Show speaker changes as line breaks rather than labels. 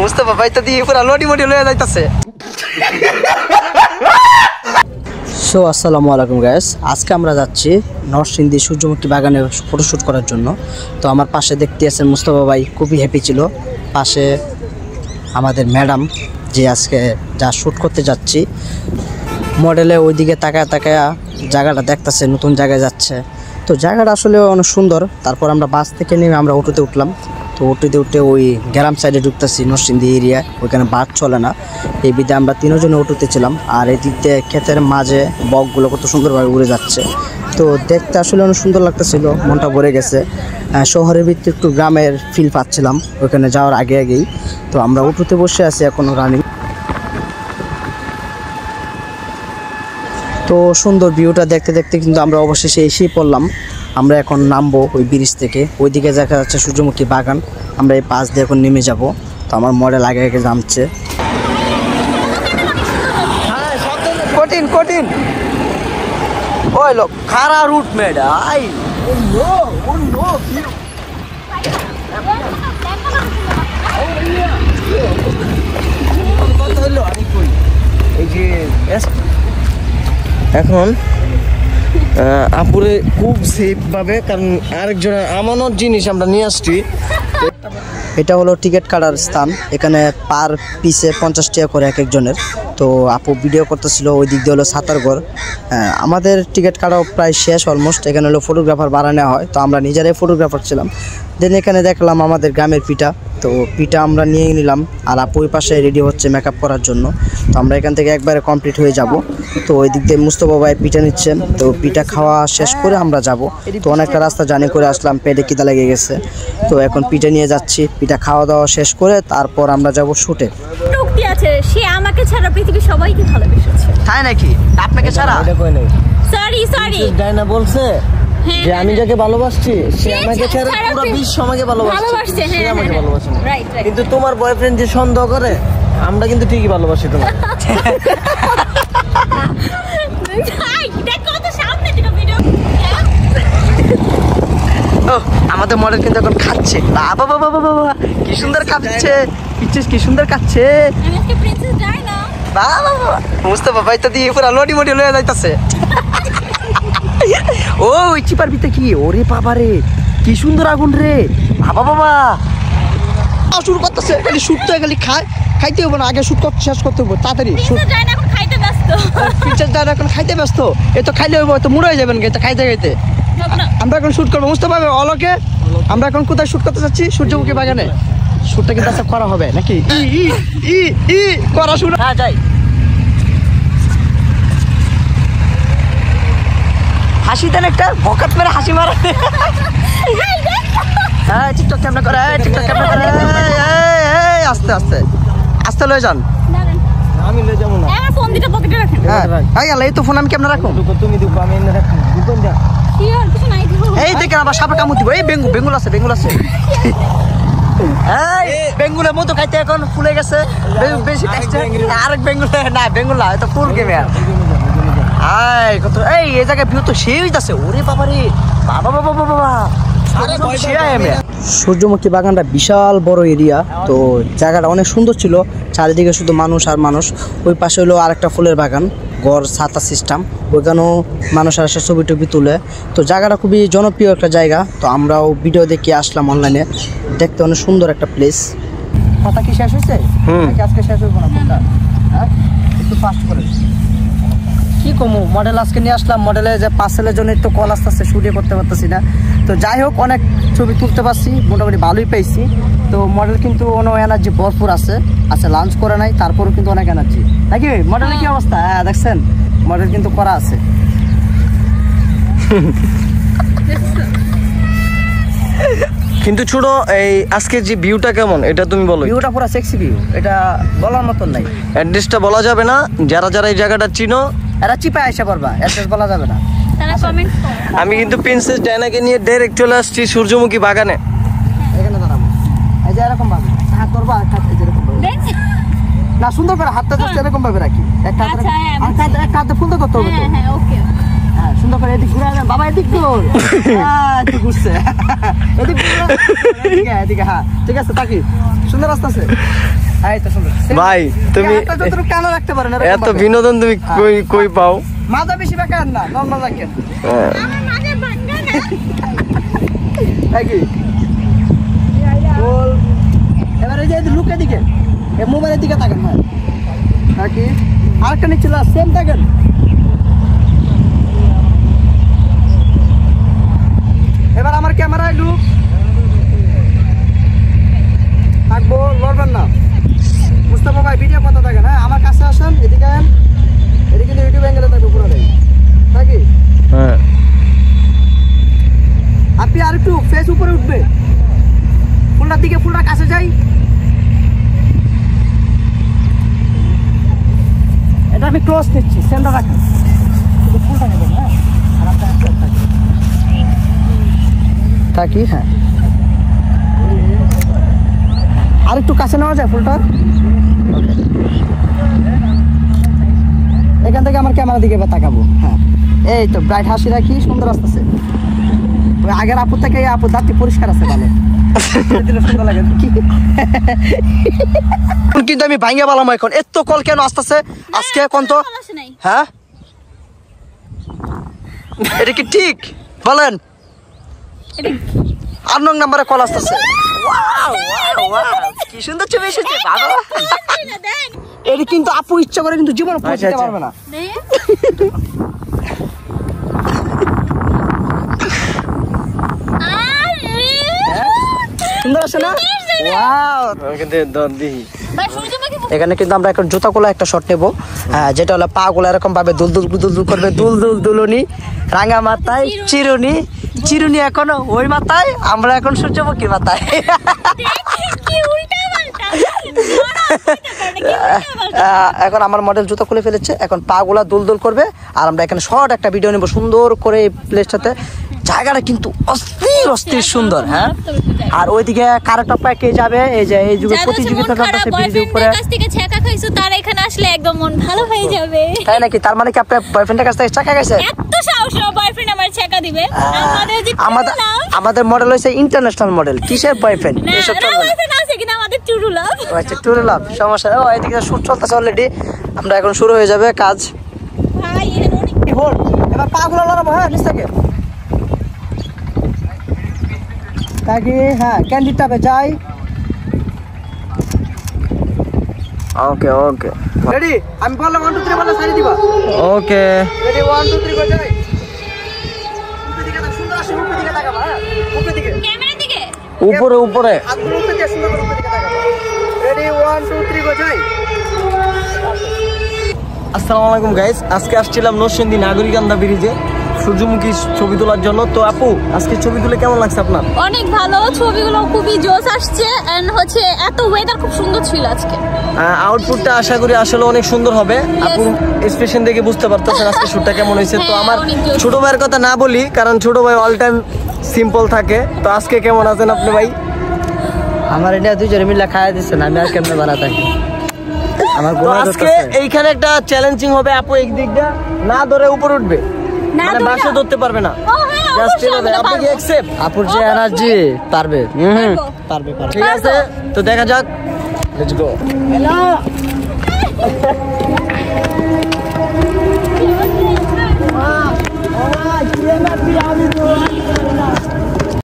মুস্তাফা ভাই তো দিয়ে পুরা লটি মটি লয়ে যাইতাছে। সো আসসালামু আলাইকুম গাইস, আজকে আমরা যাচ্ছি নরসিংদী সূর্যমুখী বাগানে ফটোশ্যুট করার জন্য। তো আমার পাশে দেখতে আছেন মুস্তাফা ভাই খুবই হ্যাপি ছিল। পাশে আমাদের ম্যাডাম যে আজকে যা শ্যুট করতে যাচ্ছি মডেলে ওইদিকে তাকায় তাকায় জায়গাটা দেখতেছে, নতুন জায়গায় যাচ্ছে। তো জায়গাটা আসলে অনেক সুন্দর। তারপর আমরা বাস থেকে নেমে আমরা অটোতে উঠলাম। তো অটোতে উঠে ওই গ্রাম সাইডে ঢুকতেছি নরসিংদী এরিয়ায়, ওইখানে বাস চলে না। এই বিধে আমরা তিনজনে অটোতে ছিলাম। আর এই দিক দিয়ে ক্ষেতের মাঝে বকগুলো কত সুন্দরভাবে উড়ে যাচ্ছে। তো দেখতে আসলে অনেক সুন্দর লাগতেছিল, মনটা ভরে গেছে। শহরের ভিতরে একটু গ্রামের ফিল পাচ্ছিলাম ওইখানে যাওয়ার আগে আগেই। তো আমরা অটোতে বসে আছি এখনও রানিং। তো সুন্দর ভিউটা দেখতে দেখতে কিন্তু আমরা অবশেষে এসেই পড়লাম। আমরা এখন নামবো ওই ব্রিজ থেকে, ওইদিকে দেখা যাচ্ছে সূর্যমুখী বাগান। আমরা এই পাশ দিয়ে এখন নেমে যাব। তো আমার মডেল আগে আগে নামছে। কঠিন কঠিন ওই লোক খারা রুট মেডা আই এই যে এখন আপুরে খুব সেফ ভাবে, কারণ আরেকজনের আমানত জিনিস আমরা নিয়ে আসছি। এটা হলো টিকিট কাটার স্থান, এখানে পার পিসে 50 টাকা করে এক একজনের। তো আপু ভিডিও করতেছিল, ওই দিক দিয়ে হলো সাঁতারঘর। আমাদের টিকিট কাটাও প্রায় শেষ অলমোস্ট। এখানে হলো ফটোগ্রাফার ভাড়া নেওয়া হয়, তো আমরা নিজেরাই ফটোগ্রাফার ছিলাম। দেন এখানে দেখলাম আমাদের গ্রামের পিঠা, তো পিঠা আমরা নিয়ে নিলাম। আর আপু ওই পাশে রেডি হচ্ছে মেকআপ করার জন্য। তো আমরা এখান থেকে একবারে কমপ্লিট হয়ে যাব। তো ওই দিক দিয়ে মুস্তফা ভাই পিঠা নিচ্ছেন। তো পিঠা খাওয়া শেষ করে আমরা যাব। তো অনেকটা রাস্তা জার্নি করে আসলাম, পেটে খিদা লেগে গেছে। তো এখন পিঠা নিয়ে যাচ্ছি, পিঠা খাওয়া দাওয়া শেষ করে তারপর আমরা যাব শুটে।
লোকটি আছে, সে আমাকে ছাড়া পৃথিবীর সবাইকে ভালোবেসেছে।
তাই নাকি? আপনাকে ছাড়া?
সরি সরি
ডায়না বলছে যে আমি যাকে ভালোবাসছি সে আমাকে ছাড়া পুরো বিশ্ব আমাকে ভালোবাসছে। সে আমাকে ভালোবাসে না। কিন্তু তোমার বয়ফ্রেন্ড যে সন্দেহ করে, আমরা কিন্তু ঠিকই ভালোবাসি তোমাকে। আমাদের মডেল কিন্তু এখন খাচ্ছে। বাবা বাবা বাবা বাবা কি সুন্দর খাচ্ছে, পিচ্ছিস কি সুন্দর খাচ্ছে। বাবা মুস্তাফা ভাই তো দিয়ে পুরা লটি মটি লয়ে যাইতাছে। ও ওই চিপার ভিতরে কি, ওরে বাবা রে কি সুন্দর আগুন রে। বাবা বাবা শুরু করতেছে, খালি শুটতে খালি খাইতে হবে না, আগে শুট করতে শেষ করতে হবে তাড়াতাড়ি। এখন খাইতে ব্যস্ত, এ তো খাইলে হইব, তো মুড়ে হয়ে যাবেন তো খাইতে খাইতে। আমরা এখন শুট করবো মুস্তাফা ভাই অলকে। আমরা এখন কোথায় শুট করতে চাচ্ছি? সূর্যমুখী বাগানে। শুটটা কিন্তু আচ্ছা করা হবে নাকি? করা শুরু। হ্যাঁ যাই। হাসি দেন একটা, বকাত মেরে হাসি মারা। হ্যাঁ টিকটক ক্যামেরা করে, টিকটক ক্যামেরা করে। আস্তে আস্তে আস্তে লয়ে যান। আমি লয়ে যাবো না, ফোন দিটা পকেটে রাখেন। হ্যাঁ ভাই আল্লাহ, এই তো ফোন আমি কেমনে রাখুন? তুমি দিবা, আমি এনে রাখুন। দুজন যা কি আর কিছু নাই দিব। এই দেখেন আবার সাপে কামড় দিব। এই বেঙ্গুল আছে, বেঙ্গুল আছে। এই বেঙ্গুলের মতো খাইতে এখন ফুলে গেছে বেশি টেস্টে। আরেক বেঙ্গুল না, বেঙ্গুল না, এটা ফুল গেমে। আয় কত এই জায়গায় ভিউ তো সেই হইতাছে। ওরে বাবা রে, বাবা বাবা বাবা বাবা। সূর্যমুখী বাগানটা বিশাল বড় এরিয়া। তো জায়গাটা অনেক সুন্দর ছিল, চারিদিকে শুধু মানুষ আর মানুষ। ওই পাশে হলো আরেকটা ফুলের বাগান, গড় ছাতা সিস্টেম, ওইখানেও মানুষ আসে ছবি টবি তুলে। তো জায়গাটা খুবই জনপ্রিয় একটা জায়গা। তো আমরাও ভিডিও দেখে আসলাম অনলাইনে, দেখতে অনেক সুন্দর একটা প্লেস। কথা কি শেষ হয়েছে? আজকে শেষ হইব না কোনটা? হ্যাঁ একটু ফাস্ট করে কি কমু, মডেল আজকে নিয়ে আসলাম। মডেলে যে পার্সেলের জন্য একটু কল আসতেছে, শুটিং করতে পারতেছি না। তো যাই হোক অনেক ছবি তুলতে পারছি, মোটামুটি ভালোই পেয়েছি। তো মডেল কিন্তু অনেক এনার্জি ভরপুর আছে। আচ্ছা লাঞ্চ করে নাই, তারপরেও কিন্তু অনেক এনার্জি নাকি? মডেলের কি অবস্থা? হ্যাঁ দেখছেন, মডেল কিন্তু করা আছে।
কিন্তু ছোট এই আজকে যে ভিউটা কেমন এটা তুমি বলো।
ভিউটা পুরো সেক্সি ভিউ, এটা বলার মতন নাই।
অ্যাড্রেসটা বলা যাবে না, যারা যারা এই জায়গাটা চিনো
এরা চিপা এসে পারবা, অ্যাড্রেস বলা যাবে না।
আমি কিন্তু প্রিন্সেস ডায়নাকে নিয়ে ডাইরেক্ট চলে আসছি সূর্যমুখী বাগানে।
এখানে দাঁড়াবো, এই যে এরকম ভাবে হাত করবা, এরকম না সুন্দর করে হাতটা জাস্ট এরকম ভাবে রাখি। এক হাতে ফুল তো করতে হবে। হ্যাঁ সুন্দর করে এদিক ঘুরে বাবা, এদিক ঘুর। তুই ঘুরছে এদিক এদিকে। হ্যাঁ ঠিক আছে, তাকি সুন্দর রাস্তা আছে। এই তো সুন্দর
ভাই, তুমি
কানো রাখতে পারেন
এত বিনোদন তুমি কই কই পাও?
মাজা বেশি বেকার না, নর্মাল রাখেন।
আমার মাঝে ভাঙা না।
তাকি বল এবারে যে লুকের দিকে, মোবাইলের দিকে তাকান। হ্যাঁ তাকি আরেকটা নিচ্ছিল, সেম তাকান। এবার আমার ক্যামেরায় লুক থাকবো, লড়বেন না। মুস্তাফা ভাই ভিডিও কথা থাকেন। হ্যাঁ আমার কাছে আসেন, এদিকে আন, এদিকে ইউটিউব অ্যাঙ্গেলে থাকবে পুরো নাকি।
হ্যাঁ
আপনি আর একটু ফেস উপরে উঠবে, ফুলটার দিকে, ফুলটার কাছে যাই। এটা আমি ক্লোজ নিচ্ছি, সেন্টার রাখেন, শুধু ফুলটা নেবেন। হ্যাঁ আর আপনার থাকি। হ্যাঁ আর একটু কাছে নেওয়া যায় ফুলটা। এখান থেকে আমার ক্যামেরা দিকে এবার তাকাবো। হ্যাঁ এই তো ব্রাইট হাসি রাখি, সুন্দর আসতেছে। ওই আগের আপু থেকে এই আপুর দাঁতটি পরিষ্কার আছে, ভালো সুন্দর লাগে। কিন্তু আমি ভাঙ্গে বললাম এখন এত কল কেন আসতেছে আজকে কোন তো?
আসে নাই।
হ্যাঁ এটা কি ঠিক বলেন? আর নং নাম্বারে কল আসতেছে। কি সুন্দর ছবি এসেছে বাবা।
দেখ
এটা কিন্তু আপু ইচ্ছা করে কিন্তু জীবন পৌঁছতে পারবে না। সুন্দর আছে না? ওয়াও, এখানে কিন্তু আমরা এখন জুতা কোলা একটা শট নেবো, যেটা হলো পা গুলো এরকম ভাবে দুল দুল দুল দুল করবে, দুল দুল দুলুনি, রাঙা মাথায় চিরুনি, চিরুনি এখনো ওই মাথায়, আমরা এখন সূর্যমুখী মাথায়। এখন আমার মডেল জুতা খুলে ফেলেছে, এখন পা গুলা দুল দুল করবে, আর আমরা এখানে শর্ট একটা ভিডিও নেবো সুন্দর করে এই প্লেসটাতে। জায়গাটা কিন্তু অস্থির অস্থির সুন্দর। হ্যাঁ আর ওইদিকে কারেন্ট কে যাবে, এই যে এই যুগে প্রতিযোগিতা চলতেছে ব্রিজের উপরে,
কাছ থেকে ছেকা খাইছো, তার এখানে আসলে একদম মন ভালো হয়ে যাবে।
তাই নাকি? তার মানে কি আপনার বয়ফ্রেন্ডের কাছ থেকে টাকা গেছে?
এত সাহস না বয়ফ্রেন্ড আমার ছেকা দিবে?
আমাদের মডেল হইছে ইন্টারন্যাশনাল মডেল, কিসের বয়ফ্রেন্ড? এসব চলবে না।
বয়ফ্রেন্ড আছে কিনা আমাদের টুরু লাভ।
আচ্ছা টুরু লাভ সমস্যা। ও এদিকে শুট চলতেছে অলরেডি, আমরা এখন শুরু হয়ে যাবে কাজ।
ভাই এখানে অনেক
হোল এবার পা গুলো লড়াবো। হ্যাঁ নিচ থেকে তাকে, হ্যাঁ ক্যান্ডিডটা যাই।
ওকে ওকে
রেডি? আমি বললাম 1 2 3 বললে সারি দিবা।
ওকে
রেডি 1 2 3 গো যাই। উপরে দিকে তাক, সুন্দর আসে উপরে দিকে তাকাবা। হ্যাঁ উপরে দিকে,
ক্যামেরার দিকে।
উপরে উপরে
হাতগুলো উপরে দিয়ে সুন্দর করে উপরে দিকে তাকাবা। রেডি 1 2 3 গো যাই।
আসসালামু আলাইকুম গাইস, আজকে আসছিলাম নরসিংদী নাগরিকান্দা ব্রিজে সূর্যমুখী ছবি তোলার জন্য। তো আপু আজকে ছবি তুলে কেমন লাগছে আপনার?
অনেক ভালো, ছবিগুলো খুবই জোস আসছে, এন্ড হচ্ছে এত ওয়েদার খুব সুন্দর ছিল আজকে।
আউটপুটটা আশা করি আসলে অনেক সুন্দর হবে। আপু এক্সপ্রেশন দেখে বুঝতে পারতেছেন আজকে শুটটা কেমন হয়েছে। তো
হ্যাঁ,
আমার
অনেক জোস।
ছোট ভাইয়ের কথা না বলি, কারণ ছোট ভাই অল টাইম সিম্পল থাকে। তো আজকে কেমন আছেন আপনি ভাই?
আমার এটা দুইজনে মিলে খাইয়া দিচ্ছেন, আমি আর কেমনে বানা থাকি। আমার
তো আজকে এইখানে একটা চ্যালেঞ্জিং হবে। আপু এক দিকটা না ধরে উপরে উঠবে,
না
মানে
ধরে
বাসে
না।
ধরতে পারবে না।
ও হ্যাঁ,
জাস্ট
অবশ্যই আমরা
আপনি কি
পারবো।
অ্যাকসেপ্ট?
আপুর যে এনার্জি পারবে।
পারবো।
পারবে পারবে।
ঠিক আছে, তো দেখা যাক, লেটস গো।
হ্যালো